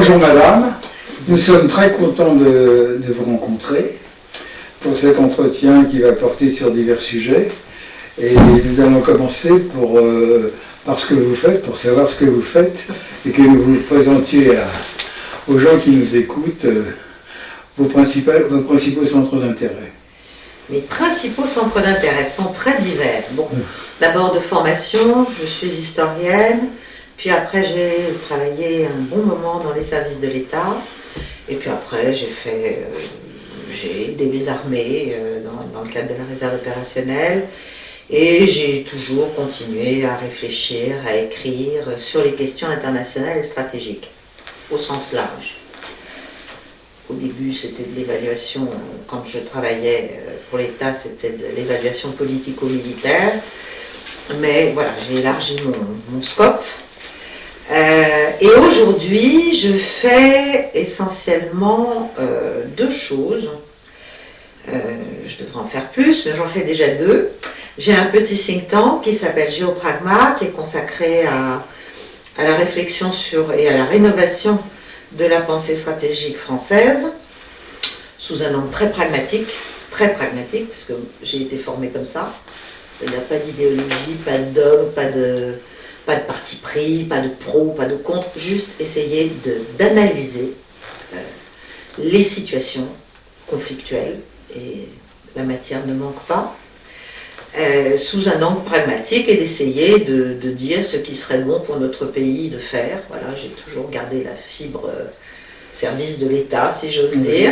Bonjour madame, nous sommes très contents de vous rencontrer pour cet entretien qui va porter sur divers sujets. Et nous allons commencer par ce que vous faites, pour savoir ce que vous faites et que vous présentiez aux gens qui nous écoutent vos principaux centres d'intérêt. Mes principaux centres d'intérêt sont très divers. Bon, d'abord de formation, je suis historienne, puis après j'ai travaillé un bon moment dans les services de l'État, et puis après j'ai aidé les armées dans le cadre de la réserve opérationnelle, et j'ai toujours continué à réfléchir, à écrire sur les questions internationales et stratégiques, au sens large. Au début, c'était de l'évaluation, quand je travaillais pour l'État, c'était de l'évaluation politico-militaire. Mais voilà, j'ai élargi mon scope. Et aujourd'hui, je fais essentiellement deux choses. Je devrais en faire plus, mais j'en fais déjà deux. J'ai un petit think tank qui s'appelle Géopragma, qui est consacré à la réflexion sur et à la rénovation de la pensée stratégique française, sous un angle très pragmatique, parce que j'ai été formée comme ça. Il n'y a pas d'idéologie, pas de dogme, pas de parti pris, pas de pro, pas de contre, juste essayer d'analyser les situations conflictuelles, et la matière ne manque pas, sous un angle pragmatique, et d'essayer de dire ce qui serait bon pour notre pays de faire. Voilà, j'ai toujours gardé la fibre service de l'État, si j'ose dire.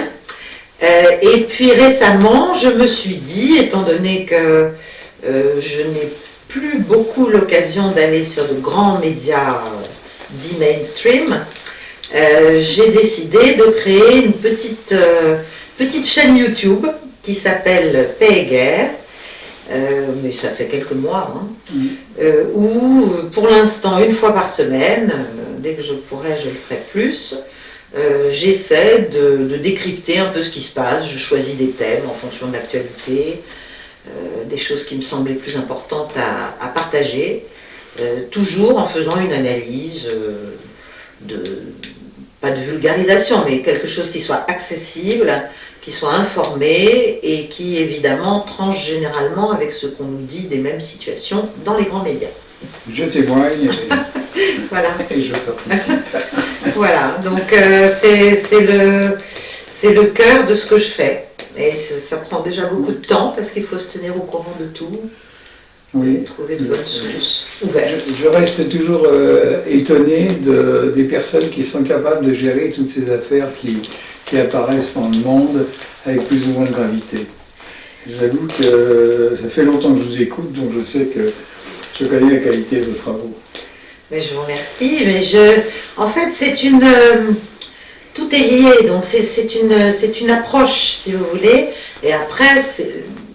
Et puis récemment, je me suis dit, étant donné que je n'ai plus beaucoup l'occasion d'aller sur de grands médias dits mainstream, j'ai décidé de créer une petite chaîne YouTube qui s'appelle Paix et Guerre. Mais ça fait quelques mois, où pour l'instant, une fois par semaine, dès que je pourrai, je le ferai plus, j'essaie de décrypter un peu ce qui se passe. Je choisis des thèmes en fonction de l'actualité, des choses qui me semblent les plus importantes à partager, toujours en faisant une analyse pas de vulgarisation, mais quelque chose qui soit accessible, qui soit informé et qui évidemment tranche généralement avec ce qu'on nous dit des mêmes situations dans les grands médias. Je témoigne voilà. Et je participe. Voilà, donc c'est le cœur de ce que je fais. Et ça prend déjà beaucoup de temps parce qu'il faut se tenir au courant de tout. Oui. Trouver de bonnes sources ouvertes. Je reste toujours étonné des personnes qui sont capables de gérer toutes ces affaires qui apparaissent dans le monde avec plus ou moins de gravité. J'avoue que ça fait longtemps que je vous écoute, donc je sais que je connais la qualité de vos travaux. Mais je vous remercie. Mais en fait, tout est lié, donc c'est une approche, si vous voulez. Et après,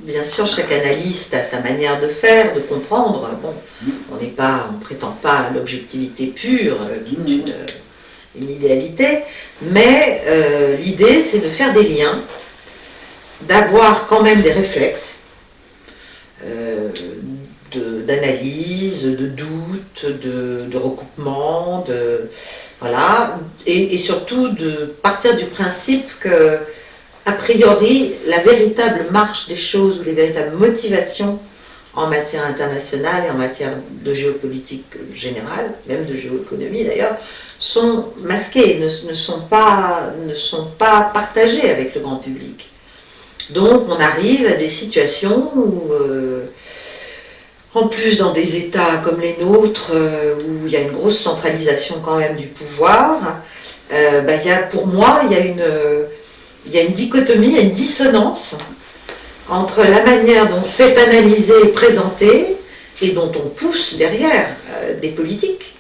bien sûr, chaque analyste a sa manière de faire, de comprendre. Bon, on ne prétend pas à l'objectivité pure, qui est une idéalité, mais l'idée, c'est de faire des liens, d'avoir quand même des réflexes, d'analyse, de doute, de recoupement, voilà, et surtout de partir du principe que, a priori, la véritable marche des choses ou les véritables motivations en matière internationale et en matière de géopolitique générale, même de géoéconomie d'ailleurs, sont masquées, ne sont pas partagées avec le grand public. Donc on arrive à des situations où, en plus dans des États comme les nôtres, où il y a une grosse centralisation quand même du pouvoir, pour moi, il y a une dichotomie, il y a une dissonance entre la manière dont c'est analysé et présenté, et dont on pousse derrière des politiques,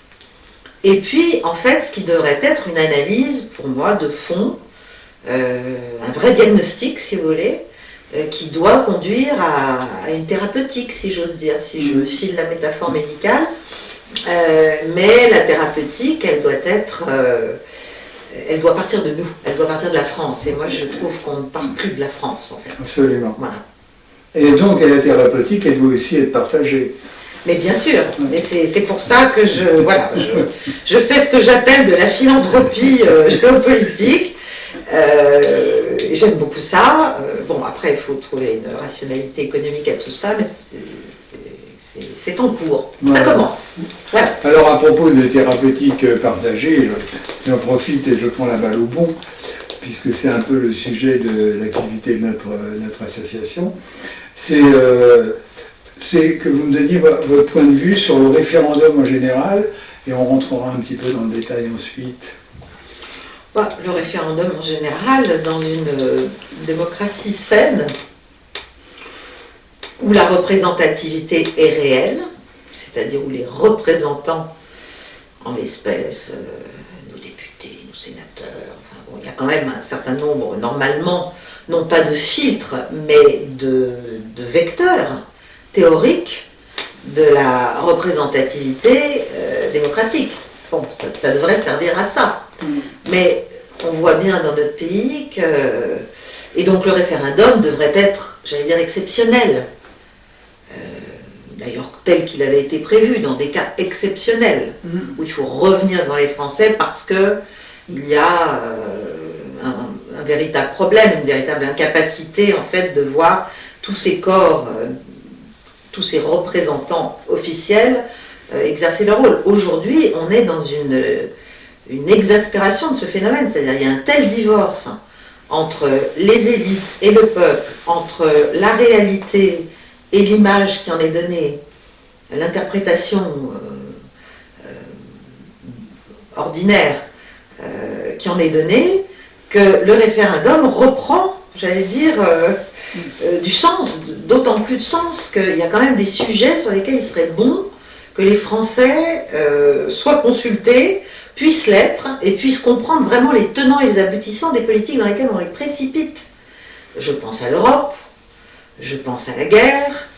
et puis en fait ce qui devrait être une analyse pour moi de fond, un vrai diagnostic si vous voulez, qui doit conduire à une thérapeutique, si j'ose dire, si je file la métaphore médicale, mais la thérapeutique elle doit partir de nous, elle doit partir de la France, et moi je trouve qu'on ne parle plus de la France en fait. Absolument. Voilà. Et donc la thérapeutique, elle doit aussi être partagée. Mais bien sûr, mais c'est pour ça que je fais ce que j'appelle de la philanthropie géopolitique. J'aime beaucoup ça. Bon, après, il faut trouver une rationalité économique à tout ça, mais c'est en cours. Ça commence. Voilà. Alors, à propos de thérapeutique partagée, j'en profite et je prends la balle au bon, puisque c'est un peu le sujet de l'activité de notre association. C'est que vous me donniez votre point de vue sur le référendum en général, et on rentrera un petit peu dans le détail ensuite. Le référendum en général, dans une démocratie saine, où la représentativité est réelle, c'est-à-dire où les représentants, en l'espèce, nos députés, nos sénateurs, enfin bon, il y a quand même un certain nombre, normalement, non pas de filtres, mais de vecteurs théoriques de la représentativité démocratique. Bon, ça devrait servir à ça. Mais on voit bien dans notre pays que... Et donc le référendum devrait être, j'allais dire, exceptionnel. D'ailleurs, tel qu'il avait été prévu, dans des cas exceptionnels, où il faut revenir devant les Français parce qu'il y a un véritable problème, une véritable incapacité, en fait, de voir tous ces corps, tous ces représentants officiels exercer leur rôle. Aujourd'hui, on est dans une exaspération de ce phénomène, c'est-à-dire il y a un tel divorce entre les élites et le peuple, entre la réalité et l'image qui en est donnée, l'interprétation ordinaire qui en est donnée, que le référendum reprend, j'allais dire, du sens, d'autant plus de sens qu'il y a quand même des sujets sur lesquels il serait bon que les Français soient consultés, puissent l'être et puissent comprendre vraiment les tenants et les aboutissants des politiques dans lesquelles on les précipite. Je pense à l'Europe, je pense à la guerre,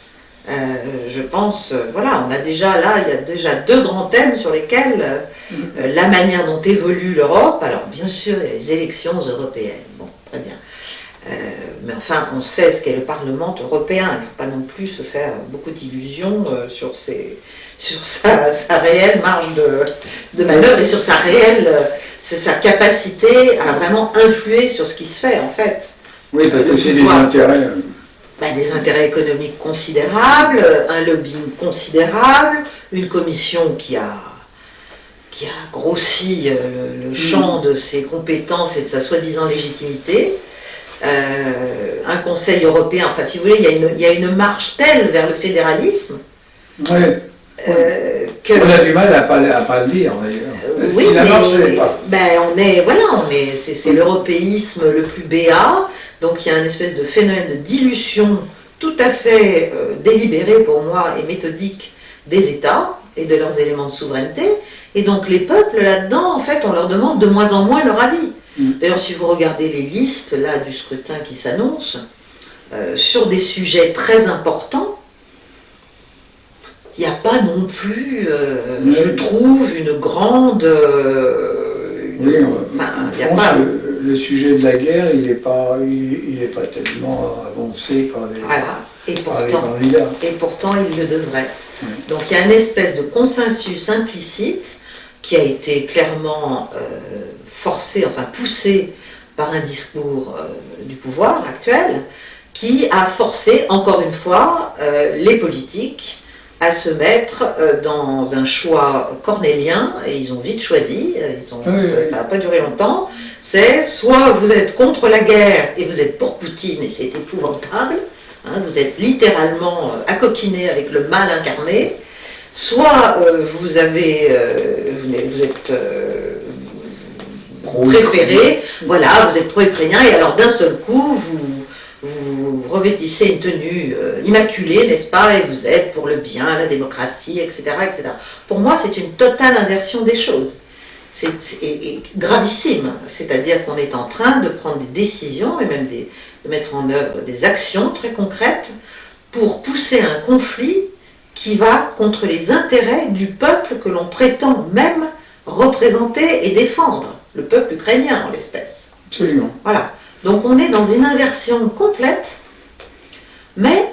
je pense, voilà, on a déjà là, il y a déjà deux grands thèmes sur lesquels la manière dont évolue l'Europe, alors bien sûr il y a les élections européennes, bon, très bien. Mais enfin, on sait ce qu'est le Parlement européen. Il ne faut pas non plus se faire beaucoup d'illusions sur sa réelle marge de manœuvre et sur sa capacité à vraiment influer sur ce qui se fait, en fait. Oui, parce que c'est des intérêts. Des intérêts économiques considérables, un lobbying considérable, une commission qui a grossi le champ de ses compétences et de sa soi-disant légitimité. Un Conseil européen, enfin si vous voulez, il y a une marche telle vers le fédéralisme que... On a du mal à pas le dire d'ailleurs. Oui, si la marche n'est pas. C'est l'européisme le plus béat, donc il y a une espèce de phénomène de dilution tout à fait délibéré pour moi et méthodique des États et de leurs éléments de souveraineté, et donc les peuples là-dedans, en fait, on leur demande de moins en moins leur avis. D'ailleurs, si vous regardez les listes là, du scrutin qui s'annonce, sur des sujets très importants, il n'y a pas non plus, je trouve, une grande... le sujet de la guerre, il n'est pas tellement avancé par les candidats. Et pourtant, il le devrait. Donc, il y a une espèce de consensus implicite qui a été clairement... forcé, enfin poussé par un discours du pouvoir actuel, qui a forcé, encore une fois, les politiques à se mettre dans un choix cornélien, et ils ont vite choisi, ça n'a pas duré longtemps, c'est soit vous êtes contre la guerre et vous êtes pour Poutine, et c'est épouvantable, hein, vous êtes littéralement accoquiné avec le mal incarné, soit vous êtes préféré, voilà, vous êtes pro-ukrainien, et alors d'un seul coup, vous revêtissez une tenue immaculée, n'est-ce pas, et vous êtes pour le bien, la démocratie, etc. etc. Pour moi, c'est une totale inversion des choses. C'est gravissime, c'est-à-dire qu'on est en train de prendre des décisions, et même de mettre en œuvre des actions très concrètes, pour pousser un conflit qui va contre les intérêts du peuple que l'on prétend même représenter et défendre. Le peuple ukrainien en l'espèce. Absolument. Voilà. Donc on est dans une inversion complète, mais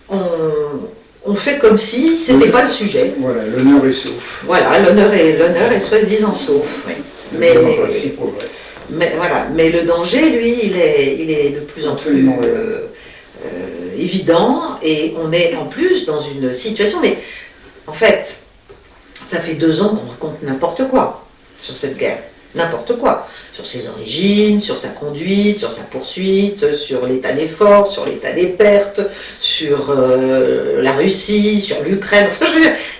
on on fait comme si c'était pas le sujet. Voilà, l'honneur est sauf. Voilà, l'honneur est soi-disant sauf. Oui. La démocratie progresse. Mais voilà, mais le danger, lui, il est de plus en plus évident, et on est en plus dans une situation, mais en fait, ça fait 2 ans qu'on raconte n'importe quoi sur cette guerre, n'importe quoi, sur ses origines, sur sa conduite, sur sa poursuite, sur l'état des forces, sur l'état des pertes, sur la Russie, sur l'Ukraine. Enfin,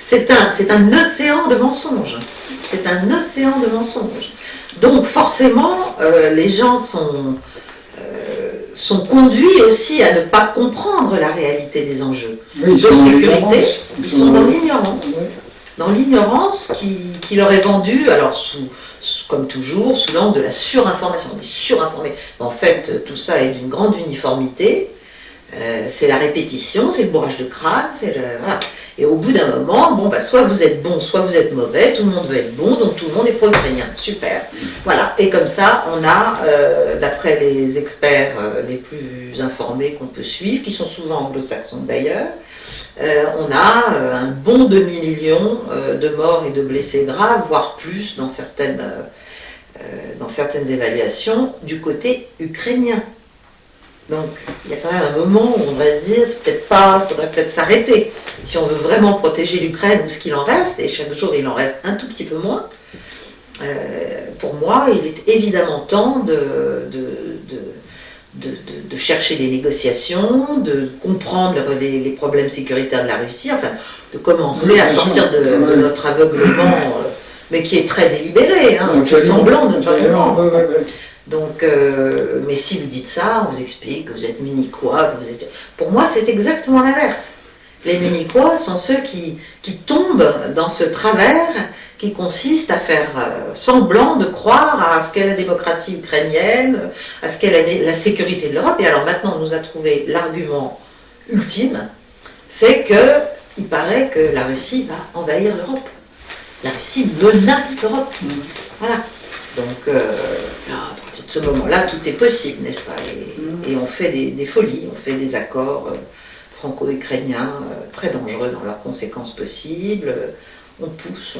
c'est un océan de mensonges. C'est un océan de mensonges. Donc forcément, les gens sont conduits aussi à ne pas comprendre la réalité des enjeux oui, de sécurité. Ils sont dans l'ignorance. Oui. Dans l'ignorance qui leur est vendue, alors comme toujours, sous l'angle de la surinformation. On est surinformé. En fait, tout ça est d'une grande uniformité. C'est la répétition, c'est le bourrage de crâne, voilà. Et au bout d'un moment, bon, soit vous êtes bon, soit vous êtes mauvais, tout le monde veut être bon, donc tout le monde est pro-ukrainien. Super. Voilà. Et comme ça, on a, d'après les experts les plus informés qu'on peut suivre, qui sont souvent anglo-saxons d'ailleurs, on a un bon demi-million de morts et de blessés graves, voire plus dans certaines évaluations du côté ukrainien. Donc il y a quand même un moment où on devrait se dire, faudrait peut-être s'arrêter. Si on veut vraiment protéger l'Ukraine ou ce qu'il en reste, et chaque jour il en reste un tout petit peu moins, pour moi il est évidemment temps de chercher les négociations, de comprendre les problèmes sécuritaires de la Russie, enfin de commencer à sortir de notre aveuglement, mais qui est très délibéré, on fait semblant de ne pas comprendre. Donc, mais si vous dites ça, on vous explique que vous êtes munichois, Pour moi, c'est exactement l'inverse. Les munichois sont ceux qui tombent dans ce travers qui consiste à faire semblant de croire à ce qu'est la démocratie ukrainienne, à ce qu'est la sécurité de l'Europe. Et alors maintenant, on nous a trouvé l'argument ultime, c'est qu'il paraît que la Russie va envahir l'Europe. La Russie menace l'Europe. Voilà. Donc, à partir de ce moment-là, tout est possible, n'est-ce pas? Et on fait des folies, on fait des accords franco-ukrainiens très dangereux dans leurs conséquences possibles. On pousse.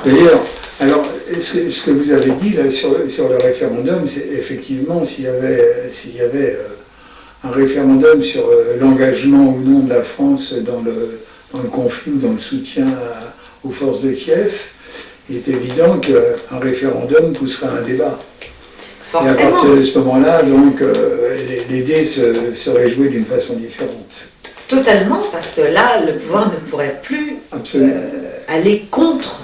D'ailleurs, alors, ce que vous avez dit là sur le référendum, c'est effectivement s'il y avait un référendum sur l'engagement ou non de la France dans le conflit ou dans le soutien aux forces de Kiev, il est évident qu'un référendum pousserait à un débat. Forcément. Et à partir de ce moment-là, donc, les dés seraient joués d'une façon différente. Totalement, parce que là, le pouvoir ne pourrait plus aller contre,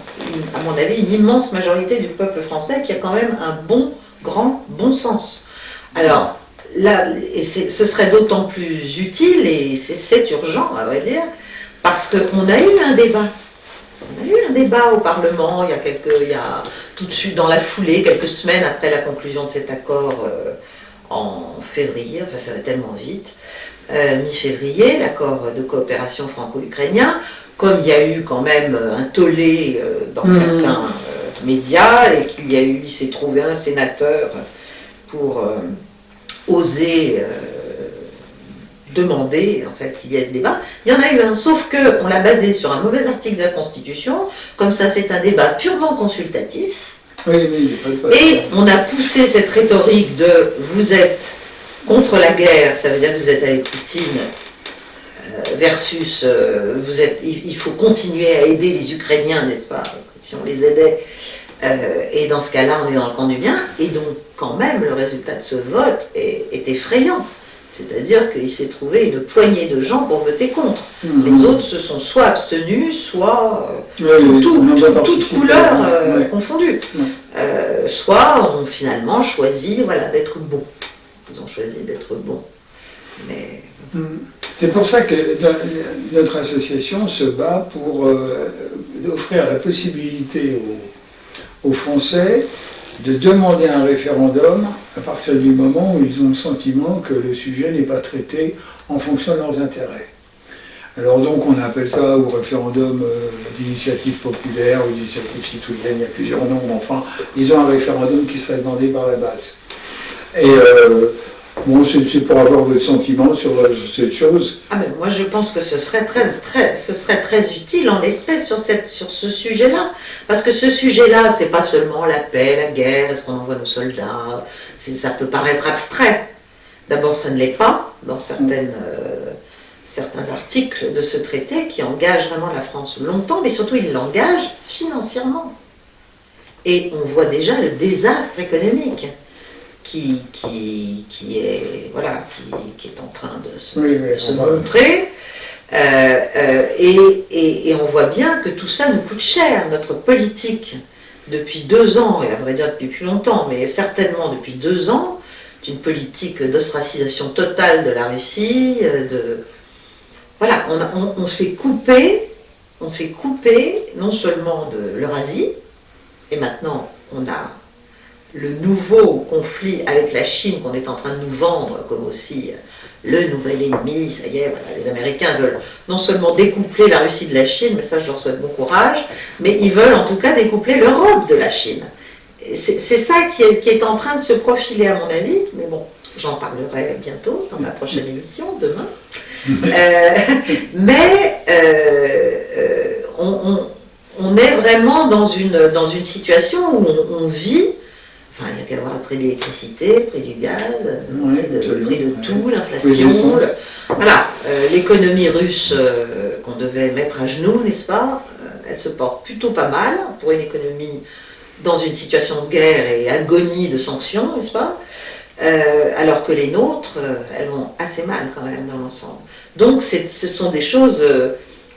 à mon avis, une immense majorité du peuple français qui a quand même un grand bon sens. Alors, là, ce serait d'autant plus utile, et c'est urgent, à vrai dire, parce qu'on a eu un débat. On a eu un débat au Parlement il y a tout de suite dans la foulée, quelques semaines après la conclusion de cet accord en février, enfin ça va tellement vite, mi-février, l'accord de coopération franco-ukrainien, comme il y a eu quand même un tollé dans certains médias et il s'est trouvé un sénateur pour oser demander en fait qu'il y ait ce débat. Il y en a eu un, sauf qu'on l'a basé sur un mauvais article de la Constitution, comme ça c'est un débat purement consultatif. Oui, et on a poussé cette rhétorique de vous êtes contre la guerre, ça veut dire que vous êtes avec Poutine, versus il faut continuer à aider les Ukrainiens, n'est-ce pas, si on les aidait, et dans ce cas-là on est dans le camp du bien, et donc quand même le résultat de ce vote est effrayant. C'est-à-dire qu'il s'est trouvé une poignée de gens pour voter contre. Les autres se sont soit abstenus, soit toutes couleurs confondues. Soit ont finalement choisi d'être bons. Ils ont choisi d'être bons. Mais... C'est pour ça que notre association se bat pour offrir la possibilité aux Français de demander un référendum à partir du moment où ils ont le sentiment que le sujet n'est pas traité en fonction de leurs intérêts. Alors donc on appelle ça au référendum d'initiative populaire ou d'initiative citoyenne, il y a plusieurs noms, enfin, ils ont un référendum qui serait demandé par la base. Et Bon, c'est pour avoir votre sentiment sur cette chose. Ah ben moi je pense que ce serait très utile en l'espèce sur ce sujet-là. Parce que ce sujet-là, c'est pas seulement la paix, la guerre, est-ce qu'on envoie nos soldats, ça peut paraître abstrait. D'abord, ça ne l'est pas dans certains articles de ce traité qui engagent vraiment la France longtemps, mais surtout il l'engage financièrement. Et on voit déjà le désastre économique qui est en train de se montrer. Et on voit bien que tout ça nous coûte cher. Notre politique, depuis 2 ans, et à vrai dire depuis plus longtemps, mais certainement depuis 2 ans, c'est une politique d'ostracisation totale de la Russie. Voilà, on s'est coupé non seulement de l'Eurasie, et maintenant on a le nouveau conflit avec la Chine qu'on est en train de nous vendre comme aussi le nouvel ennemi, ça y est, voilà, les Américains veulent non seulement découpler la Russie de la Chine, mais ça je leur souhaite bon courage, mais ils veulent en tout cas découpler l'Europe de la Chine. C'est ça qui est en train de se profiler à mon avis, mais bon, j'en parlerai bientôt dans la prochaine émission, demain. On est vraiment dans une situation où on vit. Enfin, il y a qu'à voir le prix de l'électricité, le prix du gaz, le prix de tout, l'inflation. Voilà, l'économie russe qu'on devait mettre à genoux, n'est-ce pas, elle se porte plutôt pas mal pour une économie dans une situation de guerre et agonie de sanctions, n'est-ce pas, alors que les nôtres, elles vont assez mal quand même dans l'ensemble. Donc ce sont des choses,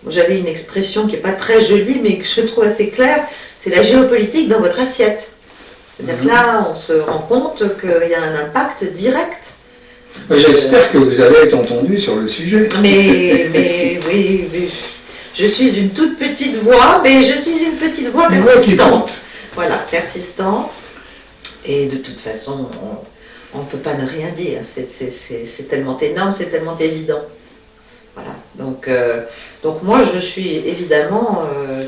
j'avais une expression qui n'est pas très jolie, mais que je trouve assez claire, c'est la géopolitique dans votre assiette. C'est-à-dire que là, on se rend compte qu'il y a un impact direct. J'espère que vous avez été entendu sur le sujet. Mais oui, je suis une toute petite voix, mais je suis une petite voix persistante. Voilà, persistante. Et de toute façon, on ne peut pas ne rien dire. C'est tellement énorme, c'est tellement évident. Voilà. Donc moi, je suis évidemment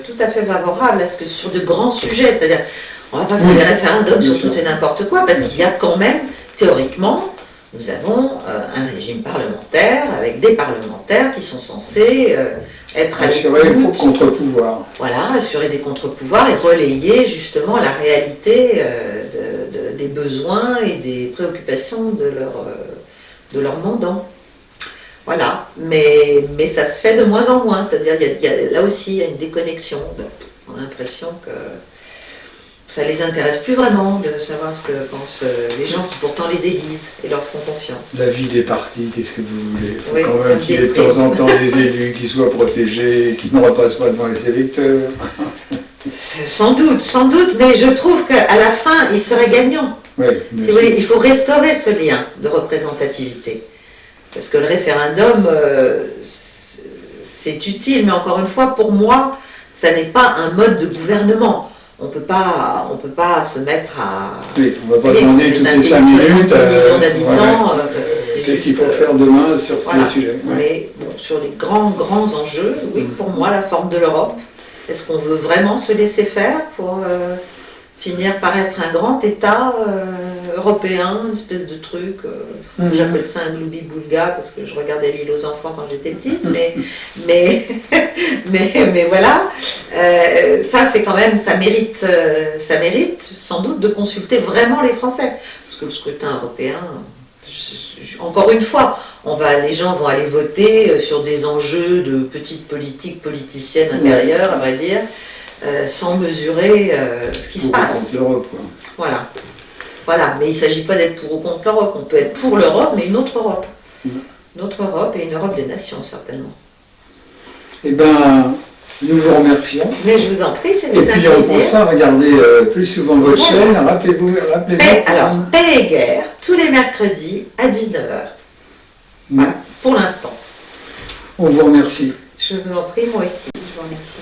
tout à fait favorable à ce que sur de grands sujets, c'est-à-dire, on ne va pas faire des référendums sur tout et n'importe quoi, parce qu'il y a quand même, théoriquement, nous avons un régime parlementaire avec des parlementaires qui sont censés être à l'écoute. Assurer les contre-pouvoirs. Voilà, assurer des contre-pouvoirs et relayer justement la réalité des besoins et des préoccupations de leurs mandants. Voilà, mais ça se fait de moins en moins, c'est-à-dire là aussi il y a une déconnexion. On a l'impression que ça ne les intéresse plus vraiment de savoir ce que pensent les gens qui pourtant les élisent et leur font confiance. La vie des partis, qu'est-ce que vous voulez? Il faut Oui, quand même qu'il y ait de temps en temps des élus qui soient protégés, qui ne repassent pas devant les électeurs. Sans doute, mais je trouve qu'à la fin, ils seraient gagnants. Oui, si vous voulez, il faut restaurer ce lien de représentativité. Parce que le référendum, c'est utile, mais encore une fois, pour moi, ça n'est pas un mode de gouvernement. On peut pas se mettre à... Oui, on ne va pas demander toutes les 5 minutes... d'habitants... Qu'est-ce qu'il faut faire demain sur tous les sujets? Mais bon, sur les grands enjeux, oui, pour moi, la forme de l'Europe, est-ce qu'on veut vraiment se laisser faire pour finir par être un grand État européen, une espèce de truc, j'appelle ça un gloubi-boulga parce que je regardais L'île aux enfants quand j'étais petite, mais voilà, ça c'est quand même, ça mérite sans doute de consulter vraiment les Français, parce que le scrutin européen, encore une fois, les gens vont aller voter sur des enjeux de petites politiques politiciennes intérieures, à vrai dire, sans mesurer ce qui se passe. Contre l'Europe, quoi. Voilà, mais il ne s'agit pas d'être pour ou contre l'Europe, on peut être pour l'Europe, mais une autre Europe. Une autre Europe et une Europe des nations, certainement. Eh bien, nous vous remercions. Mais je vous en prie, c'était un plaisir. Et puis on pensera à regarder plus souvent votre chaîne, rappelez-vous. Alors, Paix et guerre, tous les mercredis à 19h. Voilà, pour l'instant. On vous remercie. Je vous en prie, moi aussi, je vous remercie.